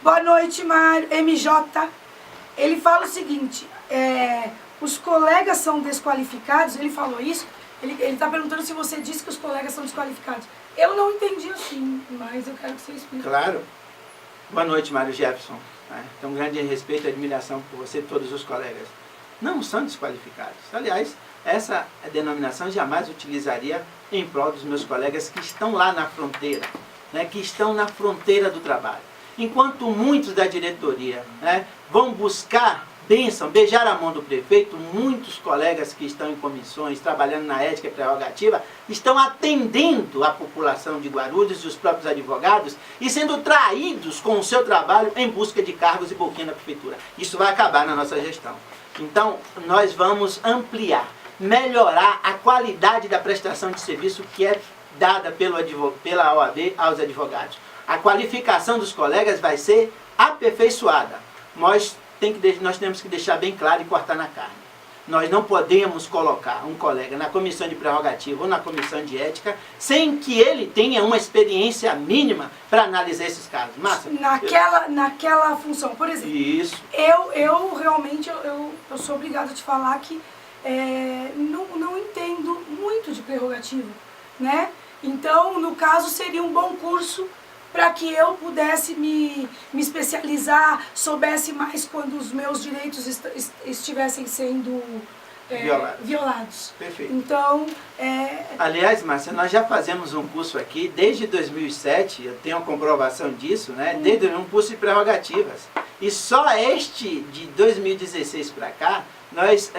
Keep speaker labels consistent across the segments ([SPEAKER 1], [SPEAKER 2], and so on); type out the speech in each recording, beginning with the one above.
[SPEAKER 1] Boa noite, Mário. MJ. Ele fala o seguinte, os colegas são desqualificados, ele falou isso, ele está perguntando se você disse que os colegas são desqualificados. Eu não entendi assim, mas eu quero que você explique.
[SPEAKER 2] Claro. Boa noite, Mário Jefferson. Tenho um grande respeito e admiração por você e todos os colegas. Não são desqualificados. Aliás, essa denominação jamais utilizaria em prol dos meus colegas que estão lá na fronteira, né, que estão na fronteira do trabalho. Enquanto muitos da diretoria, né, vão buscar bênção, beijar a mão do prefeito, muitos colegas que estão em comissões, trabalhando na ética e prerrogativa, estão atendendo a população de Guarulhos e os próprios advogados e sendo traídos com o seu trabalho em busca de cargos e boquinha na prefeitura. Isso vai acabar na nossa gestão. Então, nós vamos ampliar, melhorar a qualidade da prestação de serviço que é dada pela OAB aos advogados. A qualificação dos colegas vai ser aperfeiçoada. Nós temos que deixar bem claro e cortar na carne. Nós não podemos colocar um colega na comissão de prerrogativa ou na comissão de ética sem que ele tenha uma experiência mínima para analisar esses casos. Márcia?
[SPEAKER 1] Naquela função, por exemplo.
[SPEAKER 2] Isso.
[SPEAKER 1] Eu realmente sou obrigada a te falar que não entendo muito de prerrogativa, né? Então, no caso, seria um bom curso para que eu pudesse me especializar, soubesse mais quando os meus direitos estivessem sendo violados.
[SPEAKER 2] Perfeito.
[SPEAKER 1] Então,
[SPEAKER 2] Aliás, Márcia, nós já fazemos um curso aqui desde 2007, eu tenho a comprovação disso, né? Desde um curso de prerrogativas. E só este de 2016 para cá, nós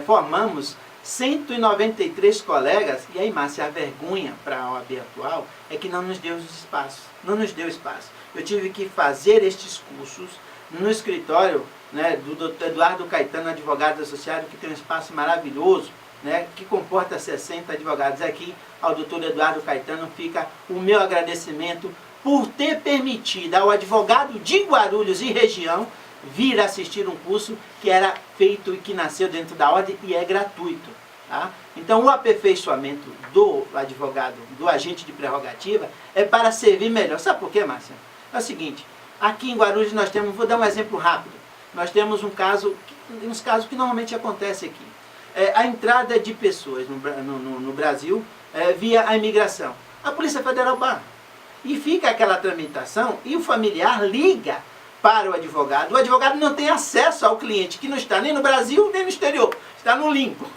[SPEAKER 2] formamos 193 colegas, e aí, Márcia, a vergonha para a OAB atual é que não nos deu espaço. Não nos deu espaço. Eu tive que fazer estes cursos no escritório, né, do Dr. Eduardo Caetano, advogado associado, que tem um espaço maravilhoso, né, que comporta 60 advogados. Aqui, ao Dr. Eduardo Caetano, fica o meu agradecimento por ter permitido ao advogado de Guarulhos e região vir assistir um curso que era feito e que nasceu dentro da ordem e é gratuito. Tá? Então, o aperfeiçoamento do advogado, do agente de prerrogativa, é para servir melhor. Sabe por quê, Márcia? É o seguinte, aqui em Guarulhos nós temos, vou dar um exemplo rápido, nós temos uns casos que normalmente acontecem aqui. A entrada de pessoas no Brasil via a imigração. A Polícia Federal barra. E fica aquela tramitação e o familiar liga para o advogado não tem acesso ao cliente, que não está nem no Brasil, nem no exterior, está no limbo.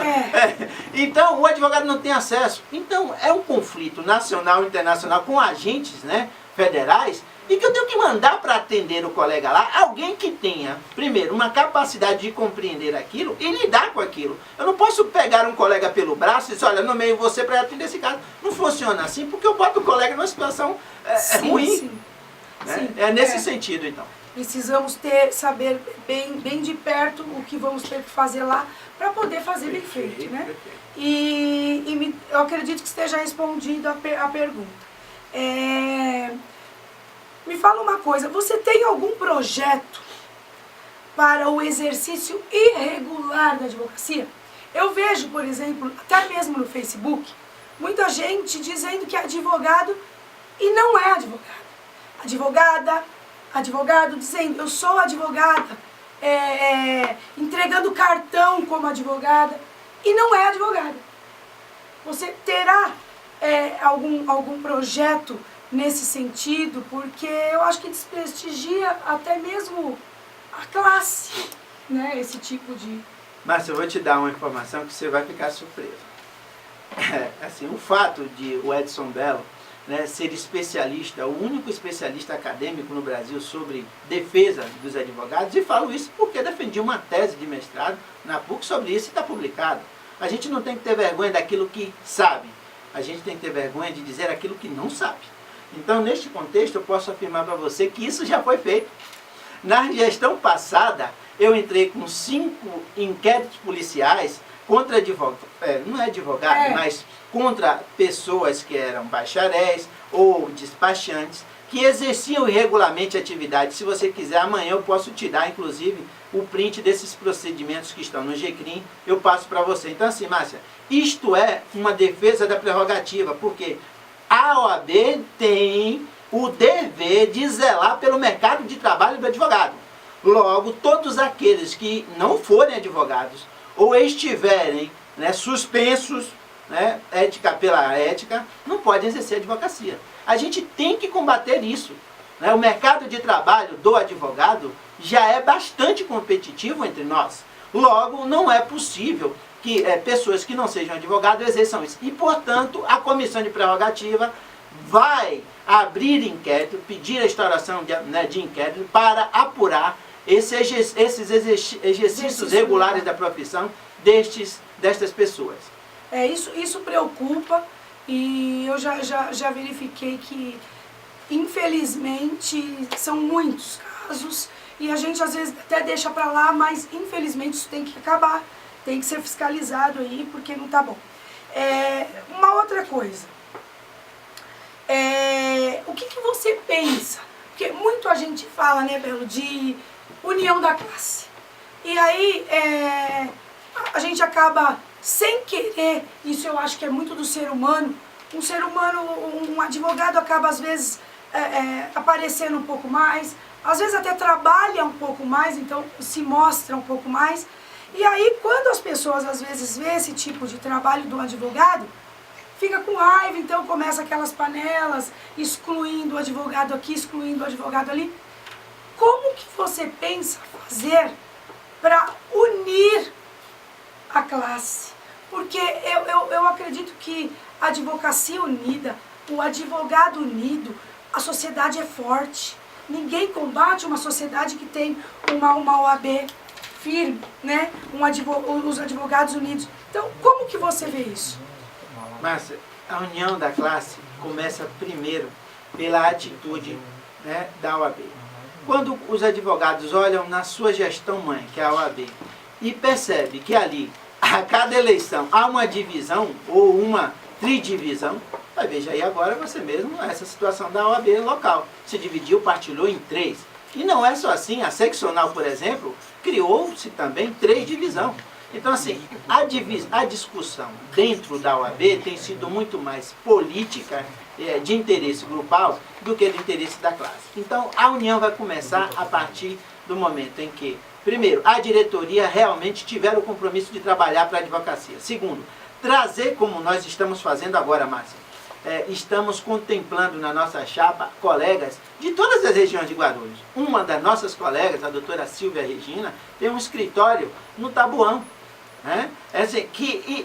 [SPEAKER 2] Então, o advogado não tem acesso. Então, é um conflito nacional e internacional com agentes, né, federais, e que eu tenho que mandar para atender o colega lá, alguém que tenha, primeiro, uma capacidade de compreender aquilo e lidar com aquilo. Eu não posso pegar um colega pelo braço e dizer, olha, nomeio você para atender esse caso. Não funciona assim, porque eu boto o colega numa situação ruim.
[SPEAKER 1] Sim.
[SPEAKER 2] Né?
[SPEAKER 1] Sim.
[SPEAKER 2] É nesse sentido, então.
[SPEAKER 1] Precisamos saber bem de perto o que vamos ter que fazer lá para poder fazer bem feito, né? E eu acredito que esteja respondida a pergunta. Me fala uma coisa, você tem algum projeto para o exercício irregular da advocacia? Eu vejo, por exemplo, até mesmo no Facebook, muita gente dizendo que é advogado e não é advogado. Advogado dizendo, eu sou advogada, entregando cartão como advogada, e não é advogada. Você terá algum projeto nesse sentido? Porque eu acho que desprestigia até mesmo a classe, né, esse tipo de...
[SPEAKER 2] Márcia, eu vou te dar uma informação que você vai ficar surpresa. Assim, o fato de o Edson Bello, né, ser especialista, o único especialista acadêmico no Brasil sobre defesa dos advogados, e falo isso porque defendi uma tese de mestrado na PUC sobre isso e está publicado. A gente não tem que ter vergonha daquilo que sabe, a gente tem que ter vergonha de dizer aquilo que não sabe. Então, neste contexto, eu posso afirmar para você que isso já foi feito. Na gestão passada, eu entrei com 5 inquéritos policiais contra mas contra pessoas que eram bacharéis ou despachantes, que exerciam irregularmente a atividade. Se você quiser, amanhã eu posso te dar, inclusive, o print desses procedimentos que estão no GCRIM, eu passo para você. Então, assim, Márcia, isto é uma defesa da prerrogativa, porque a OAB tem o dever de zelar pelo mercado de trabalho Logo, todos aqueles que não forem advogados ou estiverem, né, suspensos, né, pela ética, não podem exercer advocacia. A gente tem que combater isso. Né? O mercado de trabalho do advogado já é bastante competitivo entre nós. Logo, não é possível que pessoas que não sejam advogados exerçam isso. E, portanto, a comissão de prerrogativa vai abrir inquérito, pedir a instauração de inquérito para apurar esses exercícios regulares da profissão destas pessoas.
[SPEAKER 1] Isso preocupa, e eu já verifiquei que, infelizmente, são muitos casos, e a gente às vezes até deixa para lá, mas infelizmente isso tem que acabar, tem que ser fiscalizado aí, porque não tá bom. Uma outra coisa, o que você pensa? Porque muito a gente fala, né, Belo, de união da classe. E aí a gente acaba, sem querer, isso eu acho que é muito do ser humano, um advogado acaba às vezes aparecendo um pouco mais, às vezes até trabalha um pouco mais, então se mostra um pouco mais. E aí quando as pessoas às vezes vê esse tipo de trabalho do advogado, fica com raiva, então começa aquelas panelas, excluindo o advogado aqui, excluindo o advogado ali. Como que você pensa fazer para unir a classe? Porque eu acredito que a advocacia unida, o advogado unido, a sociedade é forte. Ninguém combate uma sociedade que tem uma OAB firme, né? Os advogados unidos. Então, como que você vê isso?
[SPEAKER 2] Márcia, a união da classe começa primeiro pela atitude, né, da OAB. Quando os advogados olham na sua gestão mãe, que é a OAB, e percebem que ali, a cada eleição, há uma divisão ou uma tridivisão, vai ver, já aí agora você mesmo, essa situação da OAB local. Se dividiu, partilhou em 3. E não é só assim, a seccional, por exemplo, criou-se também 3 divisões. Então, assim, a discussão dentro da OAB tem sido muito mais política, de interesse grupal, do que de interesse da classe. Então, a união vai começar a partir do momento em que, primeiro, a diretoria realmente tiver o compromisso de trabalhar para a advocacia. Segundo, trazer, como nós estamos fazendo agora, Márcia, estamos contemplando na nossa chapa colegas de todas as regiões de Guarulhos. Uma das nossas colegas, a doutora Silvia Regina, tem um escritório no Taboão. Né? Assim,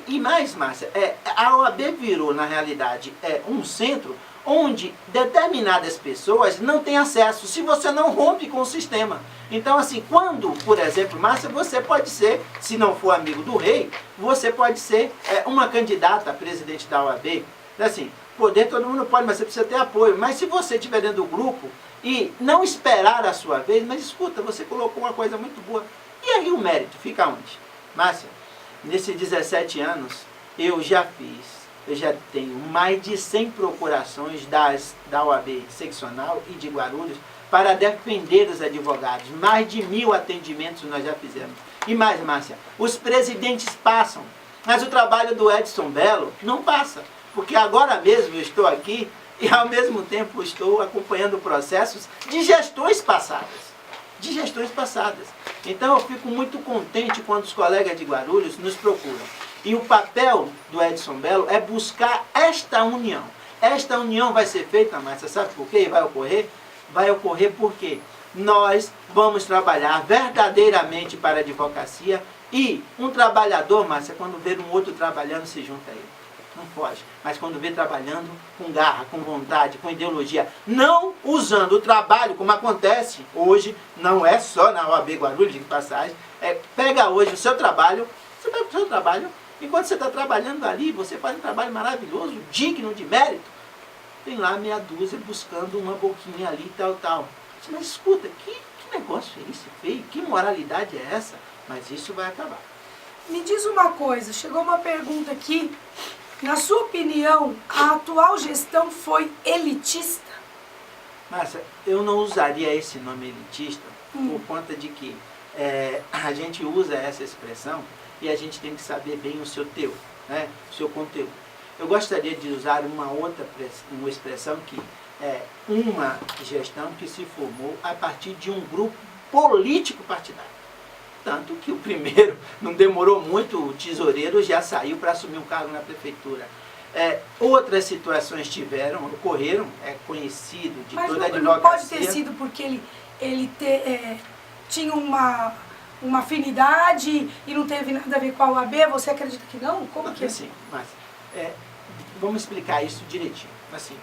[SPEAKER 2] e mais, Márcia, a OAB virou, na realidade, um centro onde determinadas pessoas não têm acesso, se você não rompe com o sistema. Então, assim, quando, por exemplo, Márcia, você pode ser, se não for amigo do rei, você pode ser uma candidata a presidente da OAB. Assim, poder todo mundo pode, mas você precisa ter apoio. Mas se você estiver dentro do grupo e não esperar a sua vez, mas escuta, você colocou uma coisa muito boa. E aí o mérito fica onde? Márcia, nesses 17 anos, eu já tenho mais de 100 procurações da OAB seccional e de Guarulhos para defender os advogados. Mais de 1000 atendimentos nós já fizemos. E mais, Márcia, os presidentes passam, mas o trabalho do Edson Belo não passa. Porque agora mesmo eu estou aqui e ao mesmo tempo estou acompanhando processos de gestões passadas. Então eu fico muito contente quando os colegas de Guarulhos nos procuram. E o papel do Edson Belo é buscar esta união. Esta união vai ser feita, Márcia, sabe por quê? Vai ocorrer? Vai ocorrer porque nós vamos trabalhar verdadeiramente para a advocacia e um trabalhador, Márcia, quando vê um outro trabalhando, se junta a ele. Não foge, mas quando vê trabalhando com garra, com vontade, com ideologia, não usando o trabalho, como acontece hoje, não é só na OAB Guarulhos, de passagem, pega hoje o seu trabalho, você pega o seu trabalho, enquanto você está trabalhando ali, você faz um trabalho maravilhoso, digno de mérito, tem lá meia dúzia buscando uma boquinha ali, tal. Mas escuta, que negócio é esse feio? Que moralidade é essa? Mas isso vai acabar.
[SPEAKER 1] Me diz uma coisa, chegou uma pergunta aqui. Na sua opinião, a atual gestão foi elitista?
[SPEAKER 2] Márcia, eu não usaria esse nome elitista por conta de que a gente usa essa expressão e a gente tem que saber bem o seu teor, né? O seu conteúdo. Eu gostaria de usar uma expressão que é uma gestão que se formou a partir de um grupo político partidário. Tanto que o primeiro, não demorou muito, o tesoureiro já saiu para assumir um cargo na prefeitura. Outras situações ocorreram, é conhecido de toda a advocacia.
[SPEAKER 1] Mas não pode ter sido porque ele tinha uma afinidade e não teve nada a ver com a OAB? Você acredita que não? Como que é?
[SPEAKER 2] Assim, mas, vamos explicar isso direitinho. Assim,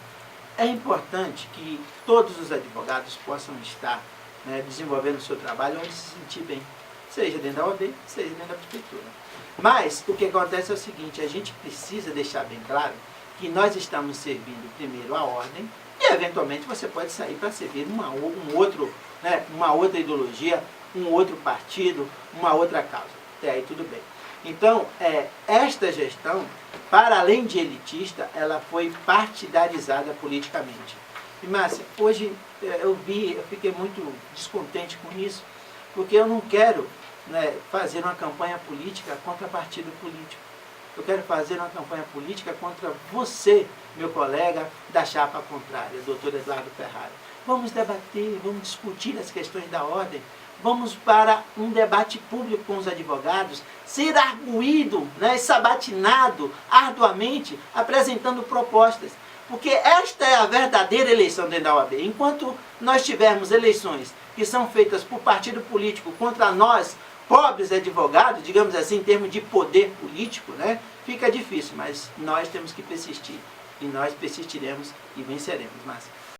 [SPEAKER 2] é importante que todos os advogados possam estar, né, desenvolvendo o seu trabalho onde se sentir bem. Seja dentro da OAB, seja dentro da prefeitura. Mas o que acontece é o seguinte, a gente precisa deixar bem claro que nós estamos servindo primeiro a ordem e eventualmente você pode sair para servir uma outra ideologia, um outro partido, uma outra causa. Até aí tudo bem. Então, esta gestão, para além de elitista, ela foi partidarizada politicamente. E Márcia, hoje eu fiquei muito descontente com isso, porque eu não quero, né, fazer uma campanha política contra partido político. Eu quero fazer uma campanha política contra você, meu colega da chapa contrária, doutor Eduardo Ferrari. Vamos debater, vamos discutir as questões da ordem, vamos para um debate público com os advogados, ser arguído, né, sabatinado arduamente, apresentando propostas. Porque esta é a verdadeira eleição dentro da OAB. Enquanto nós tivermos eleições que são feitas por partido político contra nós, pobres advogados, digamos assim, em termos de poder político, né, fica difícil, mas nós temos que persistir. E nós persistiremos e venceremos, Márcia.